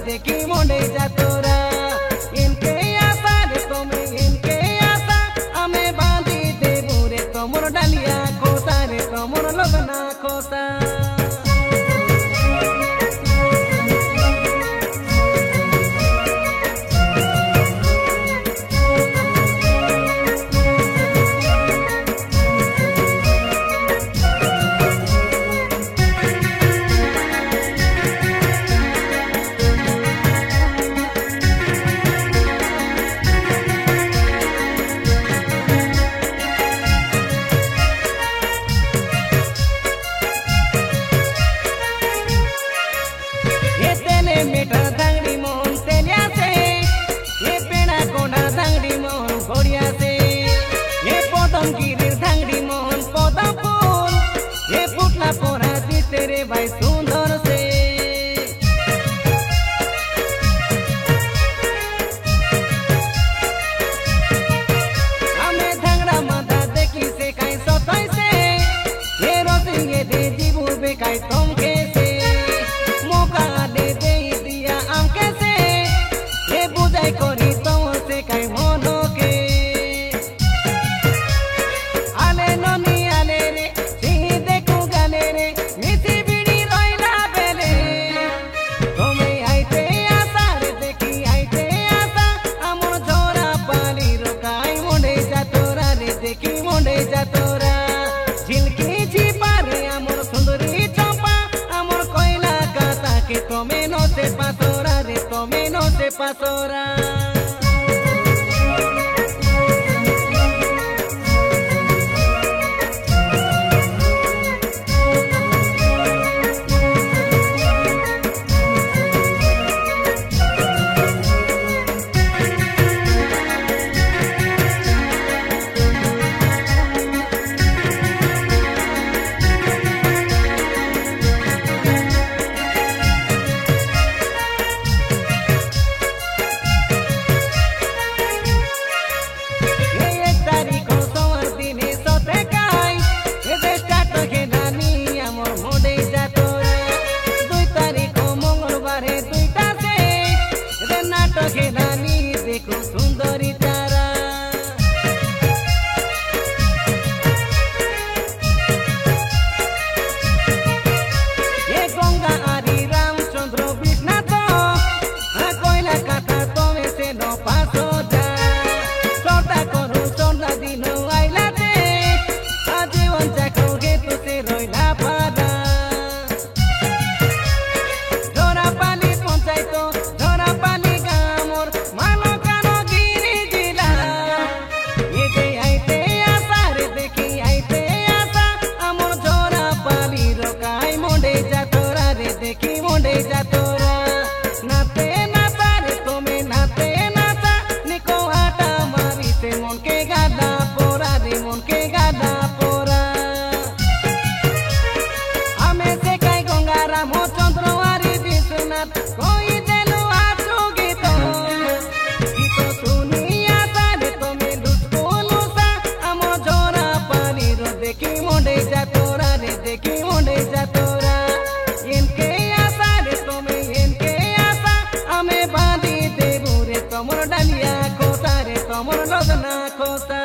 देखी मोड़े जा तोरा इनके आशा रे तोमे इनके आशा हमें बांधी दे बुरे तोमर डालिया खोसा रे तोमर लगना खोसा मीठा धांगड़ी मोहन तेलिया से ये पेड़ा कोना धांगड़ी मोहन घोड़िया से ये पोदम गिरी धांगड़ी मोहन पोदम फूल ये पुटला पोरा दी तेरे भाई सुंदर से हमें धांगड़ा माता देखी से काई सोताई से ये रोसिंगे दे जीबू बे काई तुम के से मौका दे कोरी तो से कई मोनो के आले ननी आले रे सी देखू गाले रे मिसी बिड़ी रोइला बेले तुम्हें आइते आशा रे देखी आइते आशा अमर झोरा पाली रोकाई मोड़े जा तोरा रे देखी मोड़े जा तोरा झिलकी छिपा रे अमर सुंदरी चंपा अमर कोयला काता के तुम्हें नो से पासोरा रे तुम्हें नो से पासोरा देखो सुंदरी तारा ये गंगा आदि रामचंद्र विष्णु कोयला कथा तमे से न पासो जा सोटा करू सोना दिन आइला दे जीवन जाको गे तो से रोइला पारा धरा पाली पंचायत धरा पाली गामर मानो देखी मोड़े जा तोरा नाते नाता रे तुम्हें नाते नाता निको आटा मारी से मन के गादा पोरा रे मन के गादा पोरा हमें से कई गंगारा मो चंद्रवारी विश्वनाथ कोई देलो आचो गीतो गीतो सुनी आता रे तुम्हें लुटको लुसा अमो जोरा पानी रो देखी मोड़े जा तोरा रे देखी मोड़े जा तोरा इनके आशा रे तुम्हें इनके आशा हमें बांधी दे बुरे तमर डालिया खोसा रे तमर लगना खोसा।